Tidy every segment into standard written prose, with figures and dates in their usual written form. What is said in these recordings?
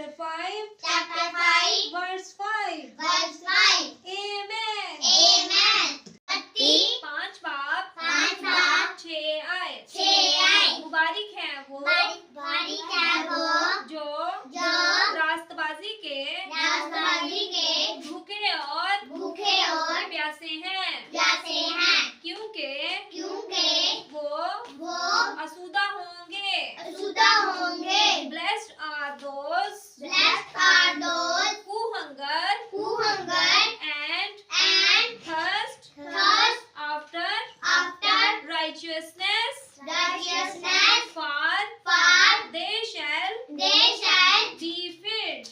Chapter 5. Chapter 5. Verse 5. Verse 5. Amen. Amen. पत्ती 5 बाप 5 बाप 6 आए 6 आए। मुबारक है वो बारीक है वो जो जो रास्तबाजी के रास्तबाजी के भूखे और प्यासे हैं क्योंकि वो असूदा होंगे। Blessed are those who hunger and thirst after righteousness, for they shall be filled.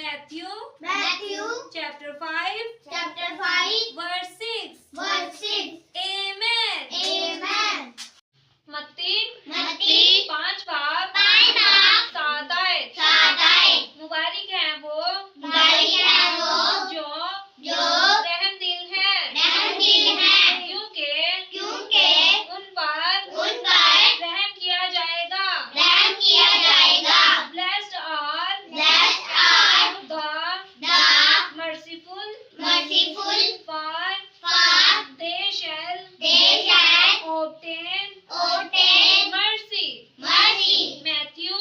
Matthew chapter 5 verse 6. Amen. मत्ती 5 बाप 7 आए मुबारक है वो जो रहम दिल है क्योंकि उन पर रहम किया जाएगा। Blessed are the merciful, for they shall obtain mercy. Matthew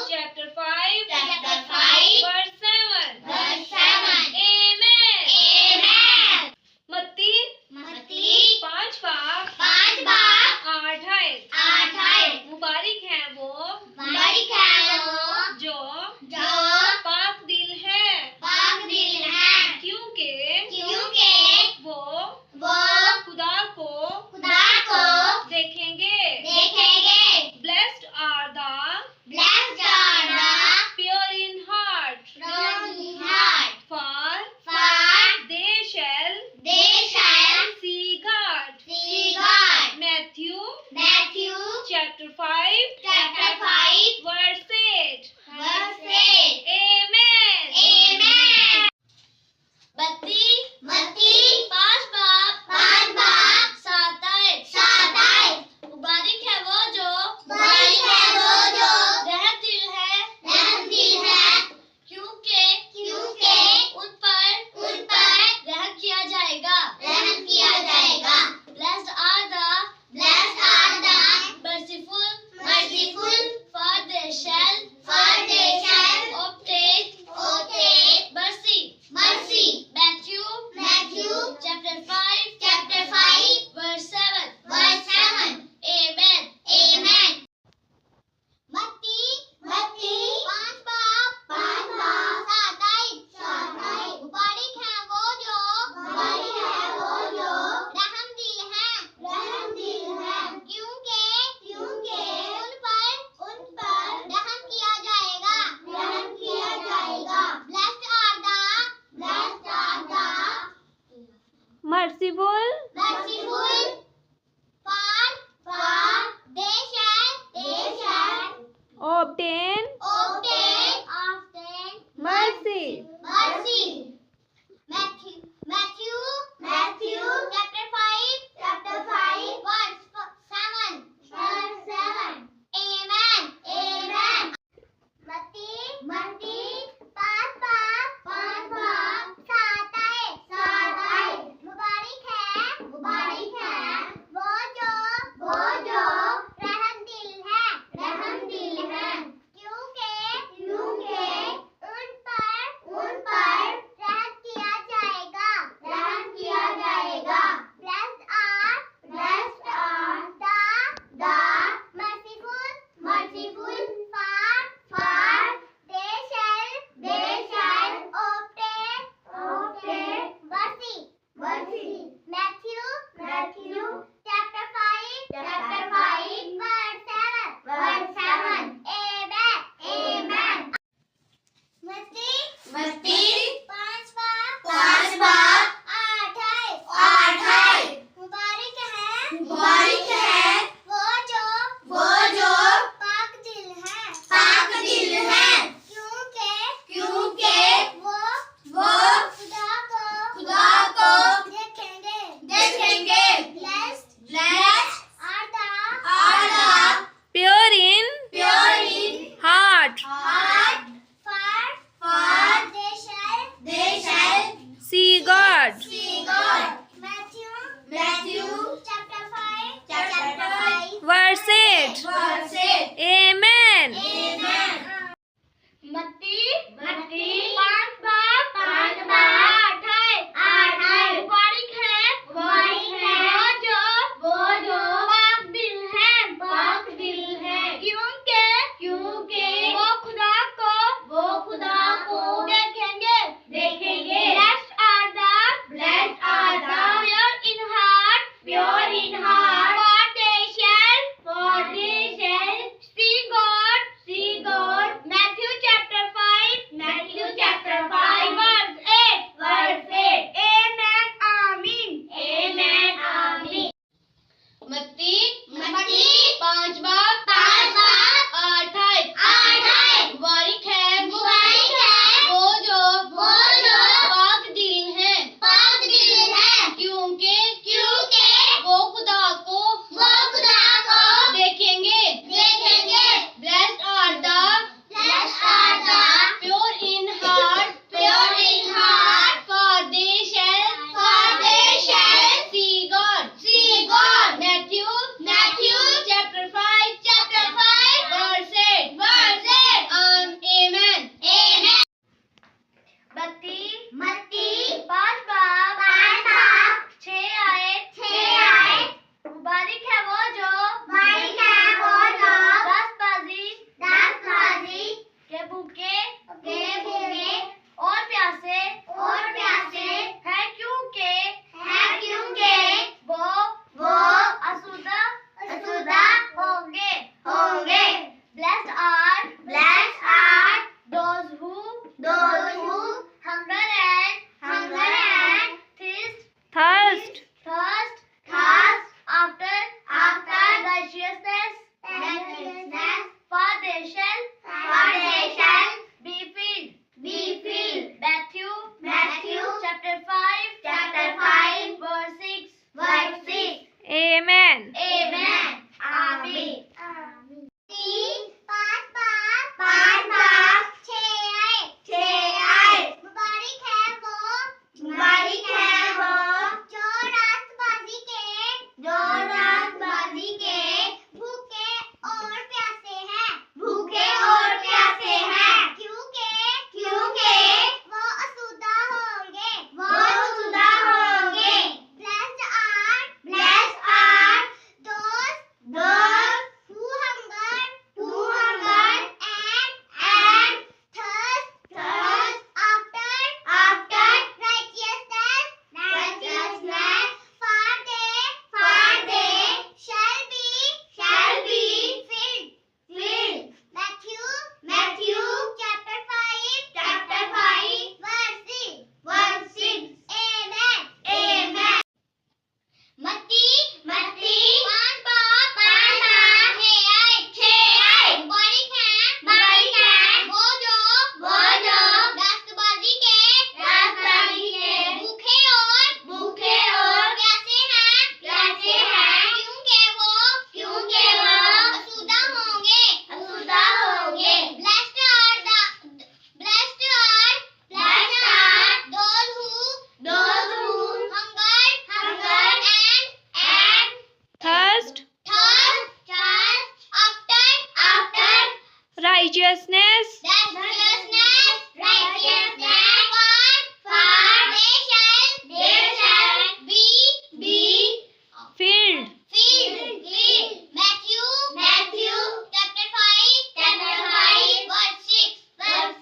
chapter 5 verse 7. Amen. मत्ती 5 बाप 8 आए मुबारक है वो जो पाक दिल है क्योंकि वो खुदा को देखेंगे। Blessed are the pure in heart, for they shall see God. Matthew chapter 5 verse 8. Amen. मत्ती 5 बाप 7 आए मुबारक है वो जो रहम दिल है क्योंकि उन पर रहम किया जाएगा। Blessed are the merciful, 8. Verse 8. Amen. Amen. मत्ती मत्ती 5 बाप 5 बाप 8 है 8 है मुबारक है वो जो पाक दिल है क्योंकि वो खुदा को देखेंगे Blessed are the pure in heart for they shall see God Matthew chapter 5 verse 8 Amen Amen मत्ती 5 बाप 8 है मुबारक है वो जो पाक दिल है क्योंकि वो खुदा को देखेंगे Blessed are the pure in heart for they shall see God Matthew chapter 5 verse 8 Amen मत्ती 5 बाप 6 आए मुबारक है वो जो दस्तबाजी के भूखे और प्यासे है क्योंकि वो असुदा होंगे Blessed are those who hunger and thirst after righteousness for they shall be filled Matthew chapter 5 verse 6 Amen. मुबारक है वो जो रास्तबाजी के भूखे और प्यासे हैं क्योंकि वो असुदा होंगे Blessed are those who hunger and thirst after righteousness for they shall be filled Matthew chapter 5 verse 6 Amen मत्ती 5 बाप 6 आए मुबारक है वो जो दस्तबाजी के भूखे और प्यासे हैं क्योंकि वो असुदा होंगे Blessed are those who hunger and Thirst after righteousness for they shall be filled. Matthew chapter 5 verse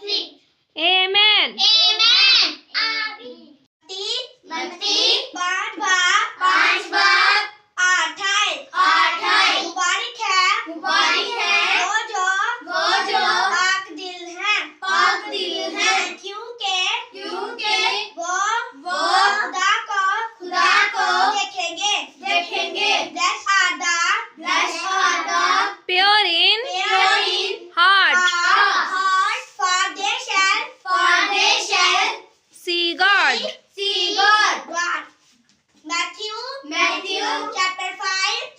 6 Amen. मत्ती 5 बाप 8 है मुबारक है वो जो पाक दिल है क्योंकि वो खुदा को देखेंगे Blessed are the Pure in heart. for they shall See God. Matthew chapter 5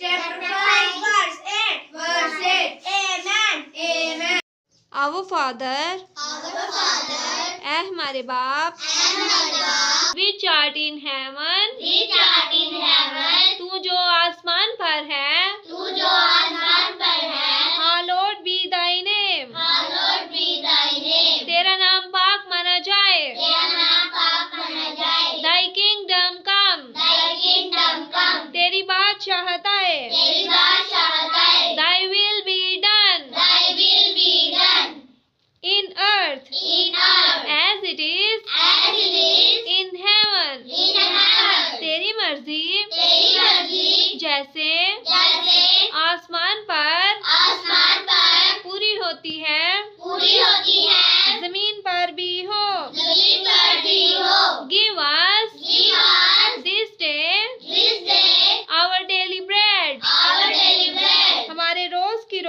verse 8 Amen Our Father, हमारे बाप, which art in heaven, तू जो आसमान पर है,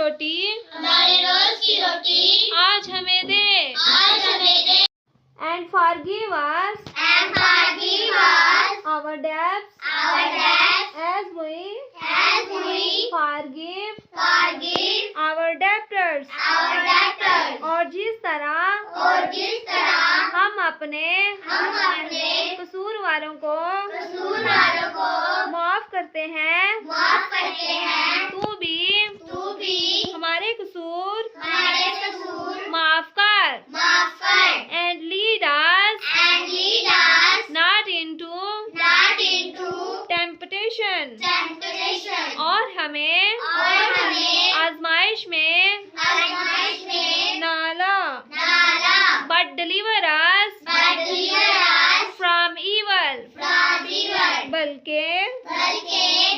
रोटी हमारे रोज की रोटी आज हमें दे। आज हमें दे। And forgive us And forgive us our debts our debts as we as we forgive forgive our debtors। our debtors। और जिस तरह और जिस तरह हम अपने अपने कसूरवारों को कसूरवारों को माफ करते हैं, माफ करते हैं, तू भी हमारे कसूर हमारे कसूर माफ कर। माफ कर। And lead us And lead us not into not into temptation। temptation। और हमें आजमाइश में आजमाइश में ना ला। But deliver us but deliver us from evil। from evil। बल्कि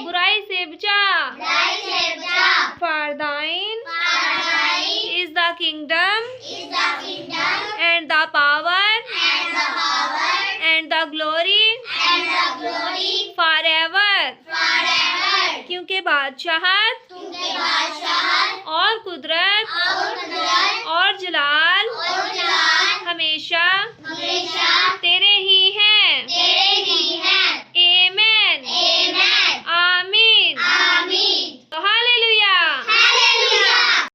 बुराई से बचा। बुराई से बचा। For thine For thine is the kingdom is the kingdom and the power and the power and the glory and the glory forever। forever। क्योंकि बादशाहत क्योंकि बादशाहत और कुदरत और और जलाल जलाल हमेशा हमेशा तेरे ही हैं।